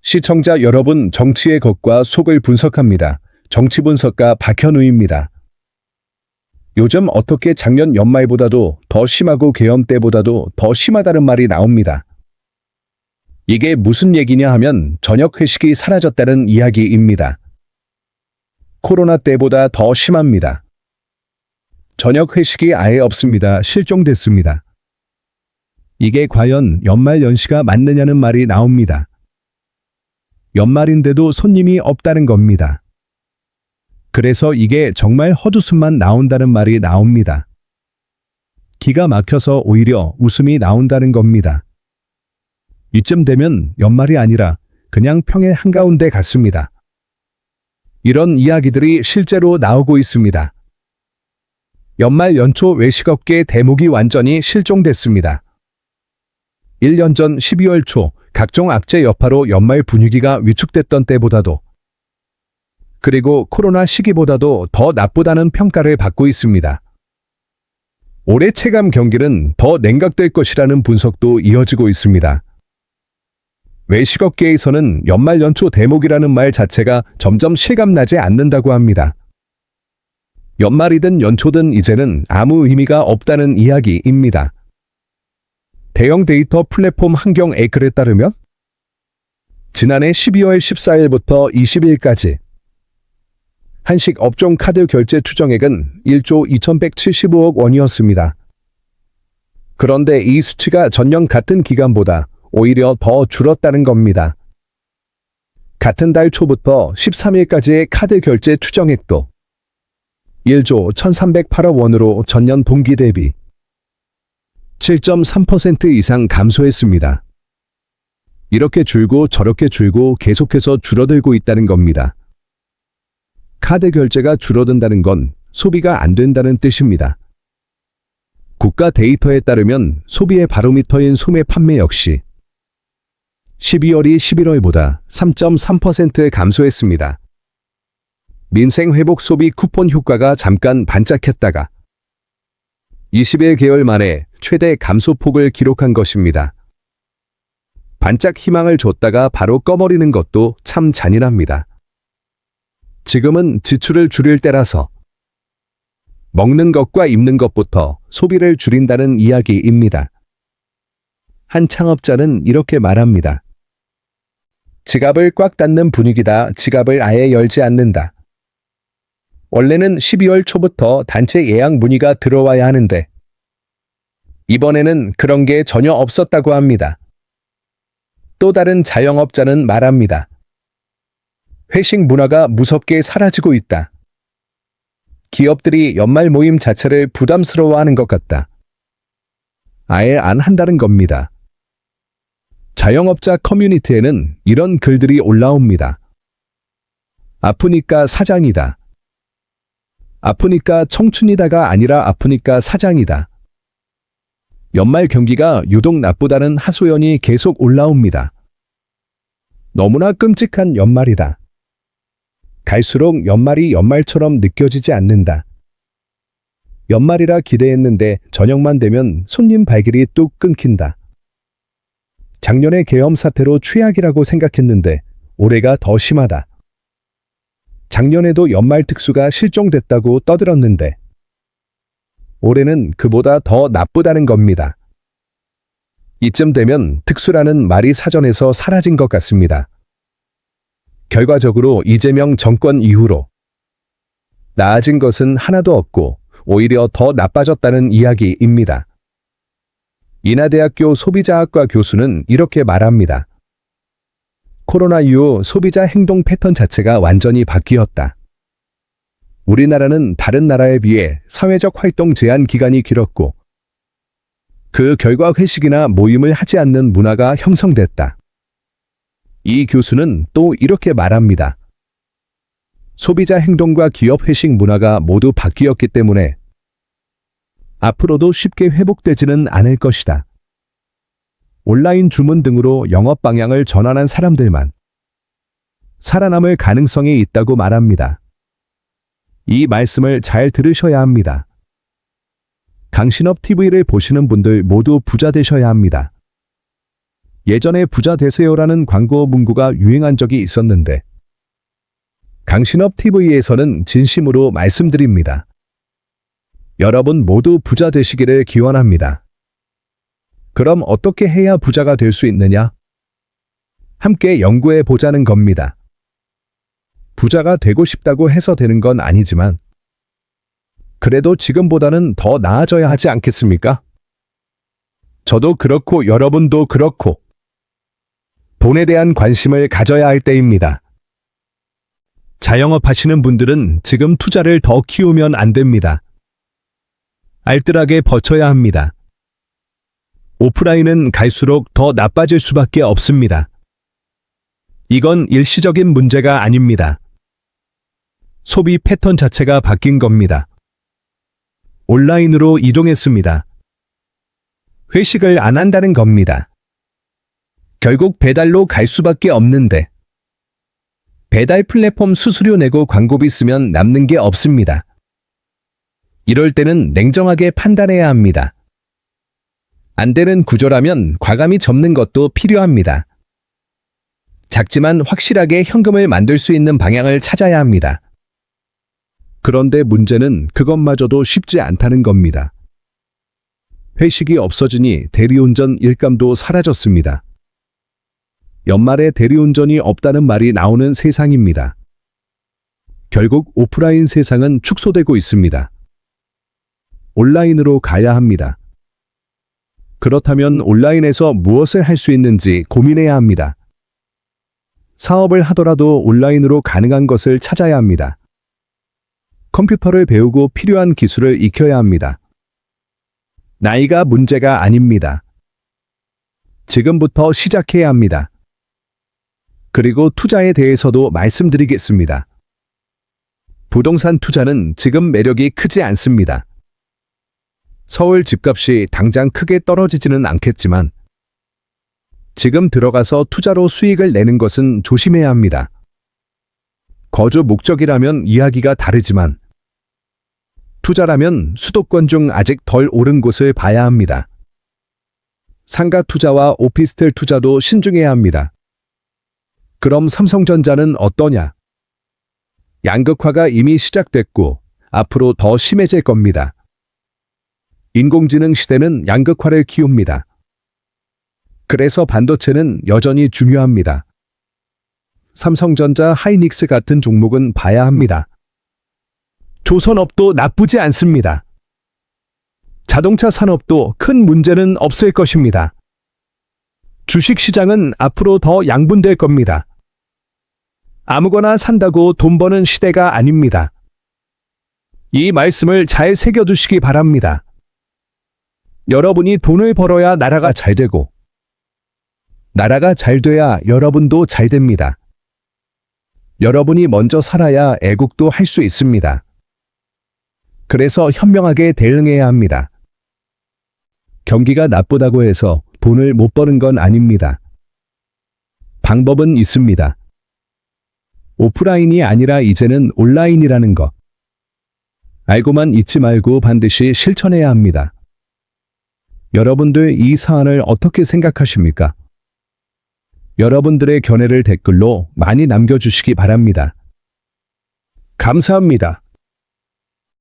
시청자 여러분, 정치의 겉과 속을 분석합니다. 정치 분석가 박현우입니다. 요즘 어떻게 작년 연말보다도 더 심하고 계엄 때보다도 더 심하다는 말이 나옵니다. 이게 무슨 얘기냐 하면 저녁 회식이 사라졌다는 이야기입니다. 코로나 때보다 더 심합니다. 저녁 회식이 아예 없습니다. 실종됐습니다. 이게 과연 연말 연시가 맞느냐는 말이 나옵니다. 연말인데도 손님이 없다는 겁니다. 그래서 이게 정말 헛웃음만 나온다는 말이 나옵니다. 기가 막혀서 오히려 웃음이 나온다는 겁니다. 이쯤 되면 연말이 아니라 그냥 평의 한가운데 같습니다. 이런 이야기들이 실제로 나오고 있습니다. 연말 연초 외식업계 대목이 완전히 실종됐습니다. 1년 전 12월 초 각종 악재 여파로 연말 분위기가 위축됐던 때보다도, 그리고 코로나 시기보다도 더 나쁘다는 평가를 받고 있습니다. 올해 체감 경기는 더 냉각될 것이라는 분석도 이어지고 있습니다. 외식업계에서는 연말 연초 대목이라는 말 자체가 점점 실감나지 않는다고 합니다. 연말이든 연초든 이제는 아무 의미가 없다는 이야기입니다. 대형 데이터 플랫폼 한경에글에 따르면 지난해 12월 14일부터 20일까지 한식 업종 카드 결제 추정액은 1조 2175억 원이었습니다. 그런데 이 수치가 전년 같은 기간보다 오히려 더 줄었다는 겁니다. 같은 달 초부터 13일까지의 카드 결제 추정액도 1조 1308억 원으로 전년 동기 대비 7.3% 이상 감소했습니다. 이렇게 줄고 저렇게 줄고 계속해서 줄어들고 있다는 겁니다. 카드 결제가 줄어든다는 건 소비가 안 된다는 뜻입니다. 국가 데이터에 따르면 소비의 바로미터인 소매 판매 역시 12월이 11월보다 3.3% 감소했습니다. 민생 회복 소비 쿠폰 효과가 잠깐 반짝했다가 21개월 만에 최대 감소폭을 기록한 것입니다. 반짝 희망을 줬다가 바로 꺼버리는 것도 참 잔인합니다. 지금은 지출을 줄일 때라서 먹는 것과 입는 것부터 소비를 줄인다는 이야기입니다. 한 창업자는 이렇게 말합니다. 지갑을 꽉 닫는 분위기다. 지갑을 아예 열지 않는다. 원래는 12월 초부터 단체 예약 문의가 들어와야 하는데 이번에는 그런 게 전혀 없었다고 합니다. 또 다른 자영업자는 말합니다. 회식 문화가 무섭게 사라지고 있다. 기업들이 연말 모임 자체를 부담스러워하는 것 같다. 아예 안 한다는 겁니다. 자영업자 커뮤니티에는 이런 글들이 올라옵니다. 아프니까 사장이다. 아프니까 청춘이다가 아니라 아프니까 사장이다. 연말 경기가 유독 나쁘다는 하소연이 계속 올라옵니다. 너무나 끔찍한 연말이다. 갈수록 연말이 연말처럼 느껴지지 않는다. 연말이라 기대했는데 저녁만 되면 손님 발길이 뚝 끊긴다. 작년의 계엄 사태로 최악이라고 생각했는데 올해가 더 심하다. 작년에도 연말 특수가 실종됐다고 떠들었는데 올해는 그보다 더 나쁘다는 겁니다. 이쯤 되면 특수라는 말이 사전에서 사라진 것 같습니다. 결과적으로 이재명 정권 이후로 나아진 것은 하나도 없고 오히려 더 나빠졌다는 이야기입니다. 인하대학교 소비자학과 교수는 이렇게 말합니다. 코로나 이후 소비자 행동 패턴 자체가 완전히 바뀌었다. 우리나라는 다른 나라에 비해 사회적 활동 제한 기간이 길었고 그 결과 회식이나 모임을 하지 않는 문화가 형성됐다. 이 교수는 또 이렇게 말합니다. 소비자 행동과 기업 회식 문화가 모두 바뀌었기 때문에 앞으로도 쉽게 회복되지는 않을 것이다. 온라인 주문 등으로 영업 방향을 전환한 사람들만 살아남을 가능성이 있다고 말합니다. 이 말씀을 잘 들으셔야 합니다. 강신업 TV를 보시는 분들 모두 부자 되셔야 합니다. 예전에 부자 되세요라는 광고 문구가 유행한 적이 있었는데 강신업 TV에서는 진심으로 말씀드립니다. 여러분 모두 부자 되시기를 기원합니다. 그럼 어떻게 해야 부자가 될 수 있느냐? 함께 연구해 보자는 겁니다. 부자가 되고 싶다고 해서 되는 건 아니지만 그래도 지금보다는 더 나아져야 하지 않겠습니까? 저도 그렇고 여러분도 그렇고 돈에 대한 관심을 가져야 할 때입니다. 자영업 하시는 분들은 지금 투자를 더 키우면 안 됩니다. 알뜰하게 버텨야 합니다. 오프라인은 갈수록 더 나빠질 수밖에 없습니다. 이건 일시적인 문제가 아닙니다. 소비 패턴 자체가 바뀐 겁니다. 온라인으로 이동했습니다. 회식을 안 한다는 겁니다. 결국 배달로 갈 수밖에 없는데 배달 플랫폼 수수료 내고 광고비 쓰면 남는 게 없습니다. 이럴 때는 냉정하게 판단해야 합니다. 안 되는 구조라면 과감히 접는 것도 필요합니다. 작지만 확실하게 현금을 만들 수 있는 방향을 찾아야 합니다. 그런데 문제는 그것마저도 쉽지 않다는 겁니다. 회식이 없어지니 대리운전 일감도 사라졌습니다. 연말에 대리운전이 없다는 말이 나오는 세상입니다. 결국 오프라인 세상은 축소되고 있습니다. 온라인으로 가야 합니다. 그렇다면 온라인에서 무엇을 할 수 있는지 고민해야 합니다. 사업을 하더라도 온라인으로 가능한 것을 찾아야 합니다. 컴퓨터를 배우고 필요한 기술을 익혀야 합니다. 나이가 문제가 아닙니다. 지금부터 시작해야 합니다. 그리고 투자에 대해서도 말씀드리겠습니다. 부동산 투자는 지금 매력이 크지 않습니다. 서울 집값이 당장 크게 떨어지지는 않겠지만 지금 들어가서 투자로 수익을 내는 것은 조심해야 합니다. 거주 목적이라면 이야기가 다르지만 투자라면 수도권 중 아직 덜 오른 곳을 봐야 합니다. 상가 투자와 오피스텔 투자도 신중해야 합니다. 그럼 삼성전자는 어떠냐? 양극화가 이미 시작됐고 앞으로 더 심해질 겁니다. 인공지능 시대는 양극화를 키웁니다. 그래서 반도체는 여전히 중요합니다. 삼성전자, 하이닉스 같은 종목은 봐야 합니다. 조선업도 나쁘지 않습니다. 자동차 산업도 큰 문제는 없을 것입니다. 주식시장은 앞으로 더 양분될 겁니다. 아무거나 산다고 돈 버는 시대가 아닙니다. 이 말씀을 잘 새겨두시기 바랍니다. 여러분이 돈을 벌어야 나라가 잘 되고 나라가 잘 돼야 여러분도 잘 됩니다. 여러분이 먼저 살아야 애국도 할 수 있습니다. 그래서 현명하게 대응해야 합니다. 경기가 나쁘다고 해서 돈을 못 버는 건 아닙니다. 방법은 있습니다. 오프라인이 아니라 이제는 온라인이라는 것. 알고만 있지 말고 반드시 실천해야 합니다. 여러분들 이 사안을 어떻게 생각하십니까? 여러분들의 견해를 댓글로 많이 남겨주시기 바랍니다. 감사합니다.